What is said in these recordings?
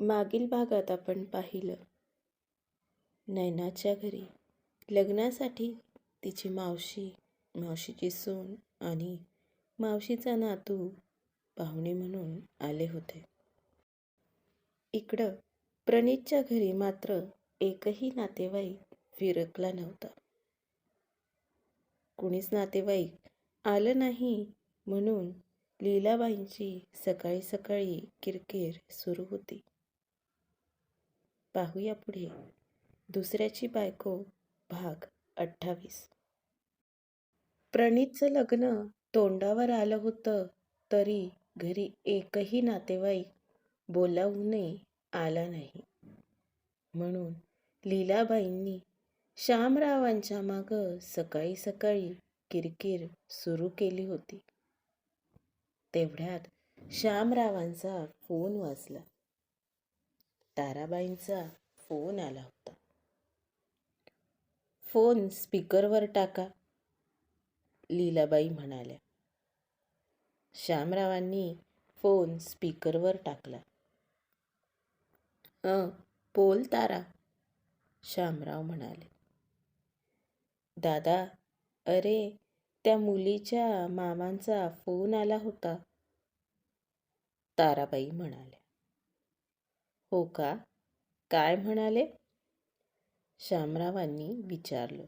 मागील भागात आपण पाहिलं, नैनाच्या घरी लग्नासाठी तिची मावशी, मावशीची सून आणि मावशीचा नातू पाहुणे म्हणून आले होते. इकडं प्रणीतच्या घरी मात्र एकही नातेवाईक फिरकला नव्हता. कुणीच नातेवाईक आलं नाही म्हणून लीलाबाईंची सकाळी सकाळी किरकिर सुरू होती. पाहूया पुढे दुसऱ्याची बायको भाग 28. प्रणीतचं लग्न तोंडावर आलं होतं तरी घरी एकही नातेवाईक बोलावूनही आला नाही. म्हणून लीलाबाईंनी श्यामरावांच्या मागं सकाळी सकाळी किरकिर सुरू केली होती. तेवढ्यात श्यामरावांचा फोन वाजला. ताराबाईंचा फोन आला होता. फोन स्पीकरवर टाका, लीलाबाई म्हणाल्या. श्यामरावांनी फोन स्पीकरवर टाकला. बोल तारा, श्यामराव म्हणाले. दादा, अरे त्या मुलीच्या मामांचा फोन आला होता, ताराबाई म्हणाल्या. हो का, काय म्हणाले, श्यामरावांनी विचारलं.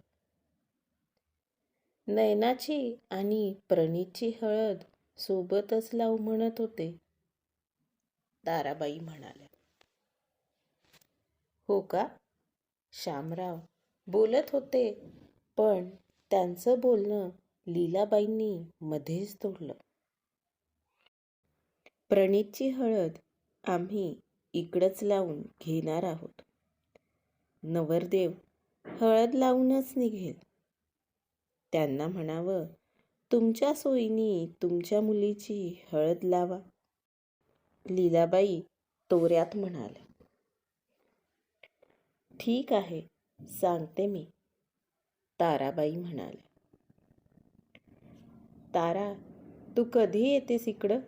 नैनाची आणि प्रणीतची हळद सोबतच लावू म्हणत होते, ताराबाई म्हणाल्या. हो का, श्यामराव बोलत होते, पण त्यांचं बोलणं लीलाबाईंनी मध्येच तोडलं. प्रणीतची हळद आम्ही इकडंच लावून घेणार आहोत. नवरदेव हळद लावूनच निघेल. त्यांना म्हणावं, तुमच्या सोयीनी तुमच्या मुलीची हळद लावा, लीलाबाई तोऱ्यात म्हणाल्या. ठीक आहे, सांगते मी, ताराबाई म्हणाल्या. तारा, तू कधी येतेस इकडं,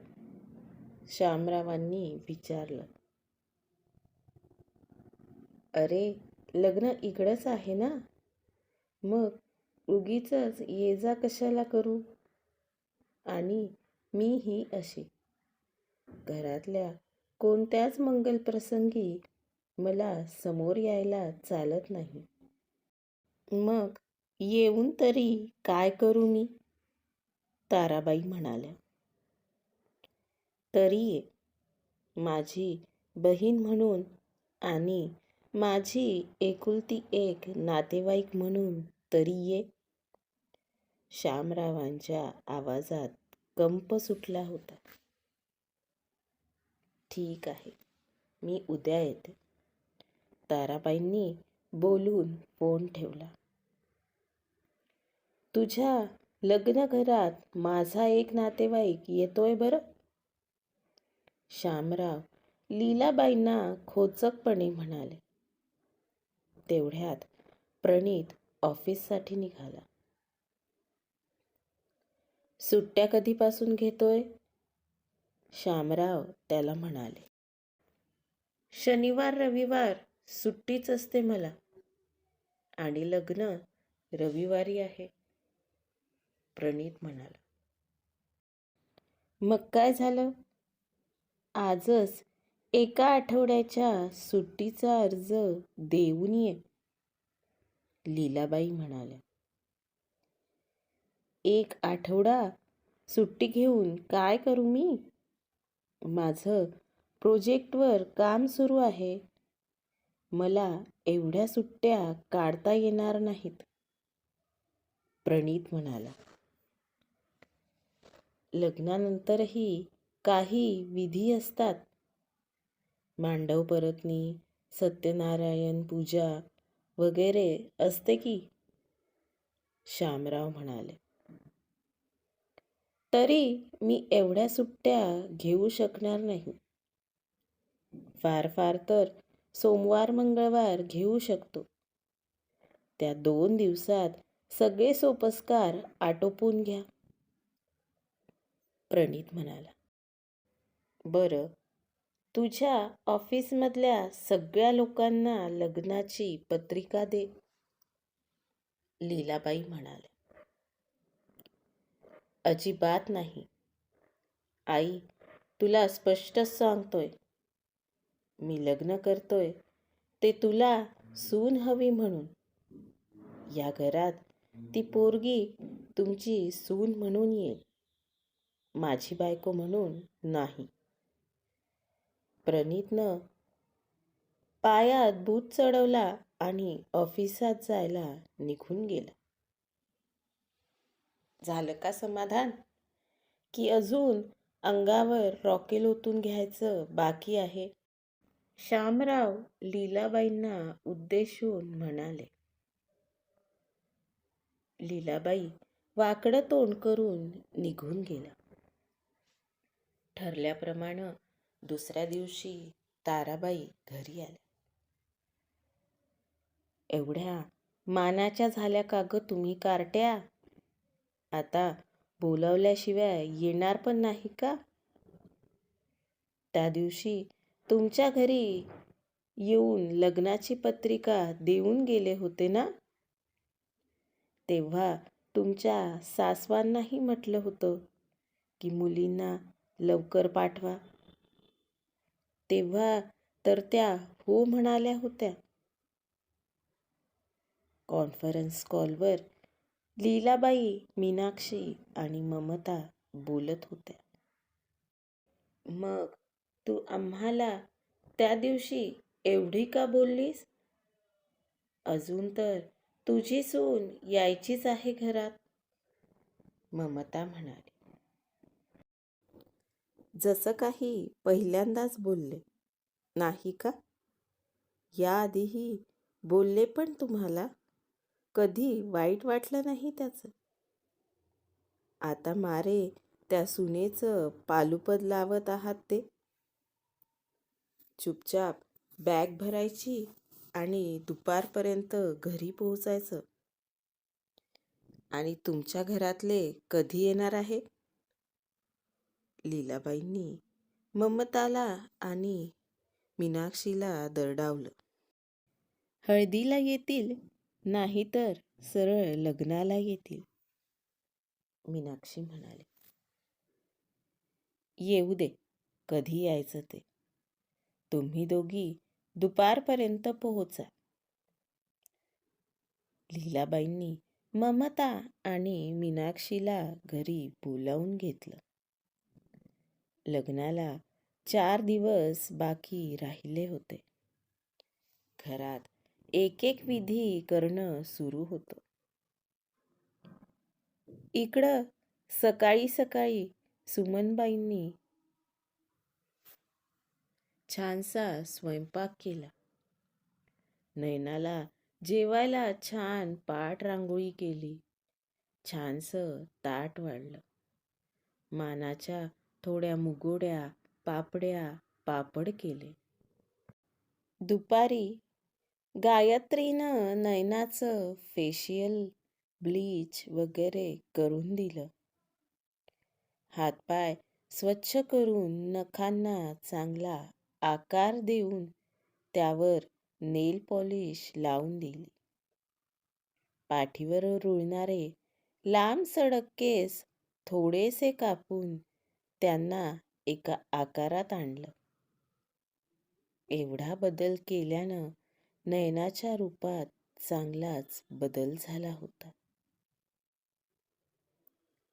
श्यामरावांनी विचारलं. अरे लग्न इकडंच आहे ना, मग उगीचच ये जा कशाला करू. आणि मी ही अशी घरातल्या कोणत्याच मंगलप्रसंगी मला समोर यायला चालत नाही. मग येऊन तरी काय करू मी, ताराबाई म्हणाल्या. तरी ये, माझी बहीण म्हणून आणि माझी एकुलती एक नातेवाईक म्हणून तरी ये. श्यामरावांच्या आवाजात कंप सुटला होता. ठीक आहे, मी उद्या येते, ताराबाईंनी बोलून फोन ठेवला. तुझ्या लग्नघरात माझा एक नातेवाईक येतोय बरं, श्यामराव लीलाबाईंना खोचकपणे म्हणाले. तेवढ्यात प्रणीत ऑफिससाठी निघाला. सुट्ट्या कधीपासून घेतोय, श्यामराव त्याला म्हणाले. शनिवार रविवार सुट्टीच असते मला, आणि लग्न रविवारी आहे, प्रणीत म्हणाला. मग काय झालं, आजच एका आठवड्याच्या सुट्टीचा अर्ज देऊन ये, लीलाबाई म्हणाल्या. एक आठवडा सुट्टी घेऊन काय करू मी, माझं प्रोजेक्टवर काम सुरू आहे, मला एवढ्या सुट्ट्या काढता येणार नाहीत, प्रणीत म्हणाला. लग्नानंतरही काही विधी असतात, मांडव परतणी, सत्यनारायण पूजा वगैरे असते की, श्यामराव म्हणाले. तरी मी एवढ्या सुट्ट्या घेऊ शकणार नाही. फार फार तर सोमवार मंगळवार घेऊ शकतो. त्या 2 दिवसात सगळे सोपस्कार आटोपून घ्या, प्रणीत म्हणाला. बरं, तुझ्या ऑफिसमधल्या सगळ्या लोकांना लग्नाची पत्रिका दे, लीलाबाई म्हणाल्या. अजिबात नाही. आई, तुला स्पष्टच सांगतोय. मी लग्न करतोय ते तुला सून हवी म्हणून. या घरात ती पोरगी तुमची सून म्हणून येईल, माझी बायको म्हणून नाही. प्रणीतनं पायात बूट चढवला आणि ऑफिसात जायला निघून गेला. झालं का समाधान? की अजून अंगावर रॉकेल ओतून घ्यायचं बाकी आहे? शामराव लीलाबाईंना उद्देशून म्हणाले. लीलाबाई वाकडं तोंड करून निघून गेला. ठरल्याप्रमाणे दुसऱ्या दिवशी ताराबाई घरी आल्या. एवढ्या मानाच्या झाल्या का ग तुम्ही कारट्या? आता बोलावल्याशिवाय येणार पण नाही का? त्या दिवशी तुमच्या घरी येऊन लग्नाची पत्रिका देऊन गेले होते ना? तेव्हा तुमच्या सासवांनाही म्हटलं होतं की मुलींना लवकर पाठवा. तेव्हा तर त्या हो म्हणाल्या होत्या. कॉन्फरन्स कॉलवर लीलाबाई, मीनाक्षी आणि ममता बोलत होत्या. मग तू आम्हाला त्या दिवशी एवढी का बोललीस? अजून तर तुझी सून यायचीच आहे घरात, ममता म्हणाली. जसं काही पहिल्यांदाच बोलले, नाही का? याआधीही बोलले पण तुम्हाला कधी वाईट वाटलं नाही त्याचं. आता मारे त्या सुनेचं पालुपद लावत आहात ते. चुपचाप बॅग भरायची आणि दुपारपर्यंत घरी पोहोचायचं. आणि तुमच्या घरातले कधी येणार आहे? लीलाबाईंनी ममताला आणि मीनाक्षीला दरडावलं. हळदीला येतील, नाहीतर सरळ लग्नाला येतील, मीनाक्षी म्हणाली. येऊ दे, कधी यायचं ते. तुम्ही दोघी दुपारपर्यंत पोहोचा. लीलाबाईंनी ममता आणि मीनाक्षीला घरी बोलावून घेतलं. लग्नाला 4 दिवस बाकी राहिले होते. घरात एक एक विधी करणं सुरू होतं. इकडं सकाळी सकाळी सुमनबाईंनी छानसा स्वयंपाक केला. नयनाला जेवायला छान पाट रांगोळी केली. छानसं ताट वाढलं. मानाच्या थोड्या मुगोड्या, पापड्या, पापड केले. दुपारी गायत्रीनं नयनाचं फेशियल, ब्लीच वगैरे करून दिलं. हातपाय स्वच्छ करून नखांना चांगला आकार देऊन त्यावर नेल पॉलिश लावून दिली. पाठीवर रुळणारे लांब सडक केस थोडेसे कापून त्यांना एका आकारात आणलं. एवढा बदल केल्यानं नयनाच्या रूपात चांगलाच बदल झाला होता.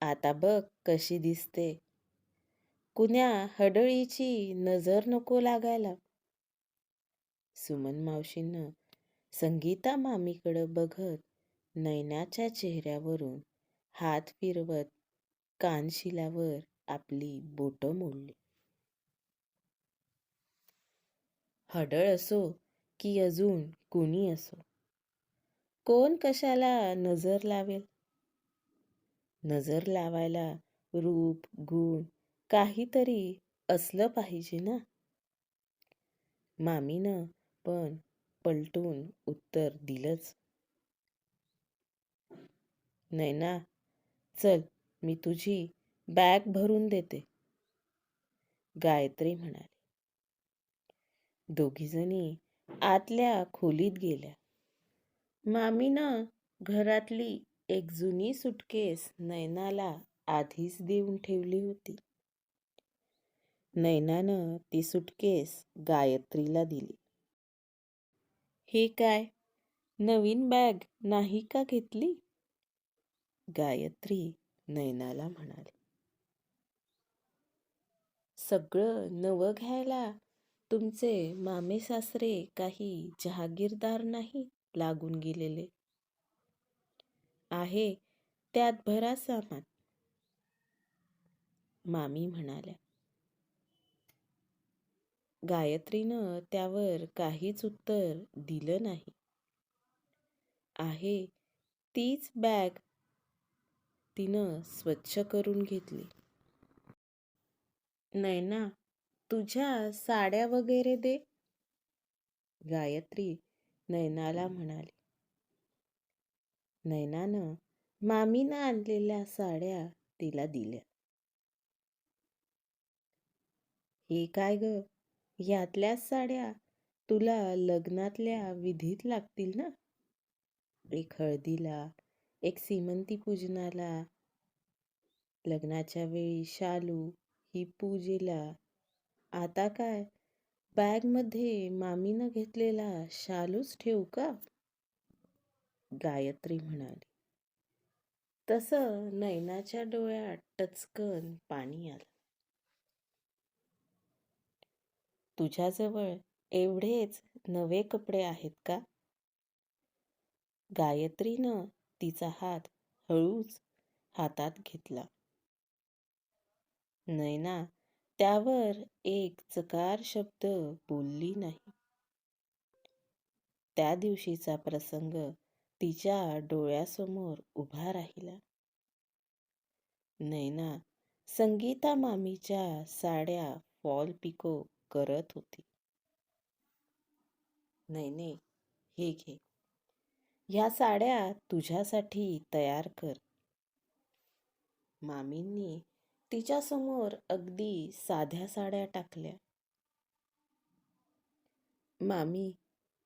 आता बघ कशी दिसते. कुण्या हडळीची नजर नको लागायला. सुमन मावशीनं संगीता मामीकडं बघत नयनाच्या चेहऱ्यावरून हात फिरवत कानशिलावर आपली बोटं मोडली. हडळ असो की अजून कुणी असो, कोण कशाला नजर लावेल? नजर लावायला रूप, गुण काहीतरी असलं पाहिजे ना. मामीनं पण पलटून उत्तर दिलंच. नैना, चल मी तुझी बॅग भरून देते, गायत्री म्हणाली. दोघीजणी आतल्या खोलीत गेल्या. मामीनं घरातली एक जुनी सुटकेस नयनाला आधीच देऊन ठेवली होती. नयनानं ती सुटकेस गायत्रीला दिली. हे काय, नवीन बॅग नाही का घेतली? गायत्री नयनाला म्हणाली. सगळं नवं घ्यायला तुमचे मामे सासरे काही जहागीरदार नाही लागून गेलेले. आहे त्यात भरा सामान, मामी म्हणाल्या. गायत्रीनं त्यावर काहीच उत्तर दिलं नाही. आहे तीच बॅग तिनं स्वच्छ करून घेतली. नयना, तुझ्या साड्या वगैरे दे, गायत्री नयनाला म्हणाली. नयनानं मामीनं आणलेल्या साड्या तिला दिल्या. हे काय ग, ह्यातल्याच साड्या तुला लग्नातल्या विधीत लागतील ना? एक हळदीला, एक सीमंती पूजनाला, लग्नाच्या वेळी शालू, ही पूजेला. आता काय, बॅगमध्ये मामीनं घेतलेला शालूच ठेवू का? गायत्री म्हणाली. तसं नयनाच्या डोळ्यात टचकन पाणी आलं. तुझ्याजवळ एवढेच नवे कपडे आहेत का? गायत्रीनं तिचा हात हळूच हातात घेतला. नयना त्यावर एक चकार शब्द बोलली नाही. त्या दिवशीचा प्रसंग तिच्या डोळ्यासमोर उभा राहिला. नयना संगीता मामीच्या साड्या फॉल पिको करत होती. नयने, हे घे, ह्या साड्या तुझ्यासाठी तयार कर. मामींनी तिच्यासमोर अगदी साध्या साड्या टाकल्या. मामी,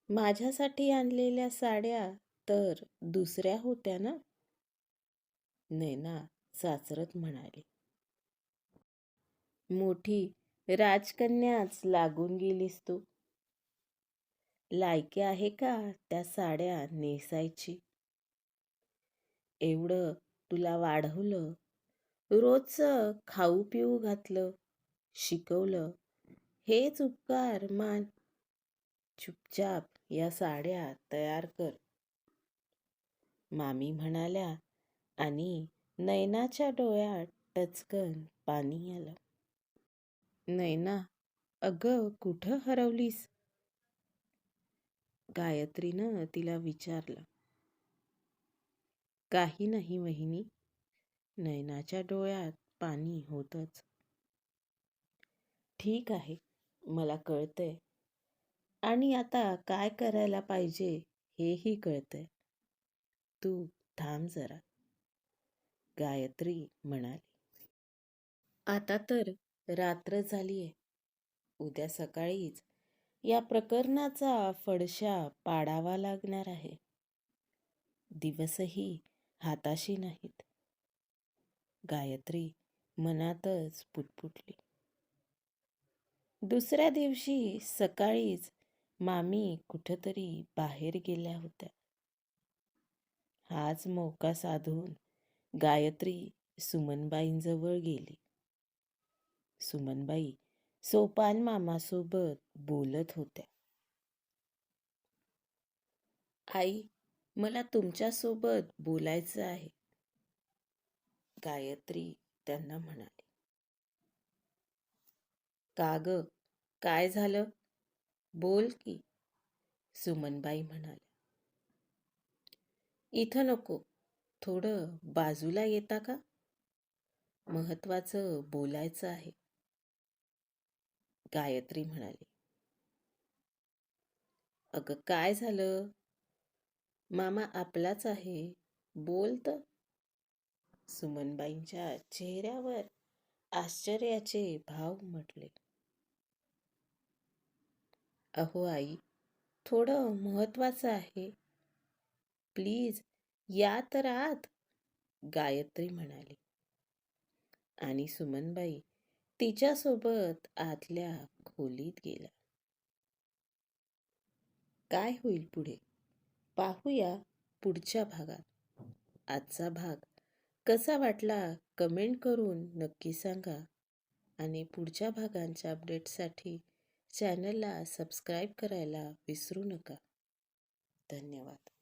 माझ्यासाठी आणलेल्या साड्या तर दुसऱ्या होत्या ना? नयना साचरत म्हणाली. मोठी राजकन्याच लागून गेलीस तू. लायकी आहे का त्या साड्या नेसायची? एवढं तुला वाढवलं, रोजचं खाऊ पिऊ घातलं, शिकवलं, हेच उपकार मान. चुपचाप या साड्या तयार कर, मामी म्हणाल्या आणि नयनाच्या डोळ्यात टचकन पाणी आलं. नयना, अगं कुठं हरवलीस? गायत्रीनं तिला विचारलं. काही नाही वहिनी, नयनाच्या डोळ्यात पाणी होतंच. ठीक आहे, मला कळतंय. आणि आता काय करायला पाहिजे हेही कळतंय. तू थांब जरा, गायत्री म्हणाली. आता तर रात्र झालीये. उद्या सकाळीच या प्रकरणाचा फडशा पाडावा लागणार आहे. दिवसही हाताशी नाहीत. गायत्री मनातच पुटपुटली. दुसऱ्या दिवशी सकाळीच मामी कुठंतरी बाहेर गेल्या होत्या. हाच मौका साधून गायत्री सुमनबाईंजवळ गेली. सुमनबाई सोपान मामासोबत बोलत होत्या. आई, मला तुमच्यासोबत बोलायचं आहे, गायत्री त्यांना म्हणाली. का ग, काय झालं? बोल की, सुमनबाई म्हणाल्या. इथं नको, थोडं बाजूला येता का? महत्वाचं बोलायचं आहे, गायत्री म्हणाली. अगं काय झालं? मामा आपलाच आहे, बोल तर. सुमनबाईंच्या चेहऱ्यावर आश्चर्याचे भाव उमटले. अहो आई, थोडं महत्वाचं आहे. प्लीज या तर आत, गायत्री म्हणाली. आणि सुमनबाई तिच्यासोबत आतल्या खोलीत गेल्या. काय होईल पुढे पाहूया पुढच्या भागात. आजचा भाग कसा वाटला कमेंट करून नक्की सांगा. आणि पुढच्या भागांच्या अपडेटसाठी चॅनलला सबस्क्राईब करायला विसरू नका. धन्यवाद.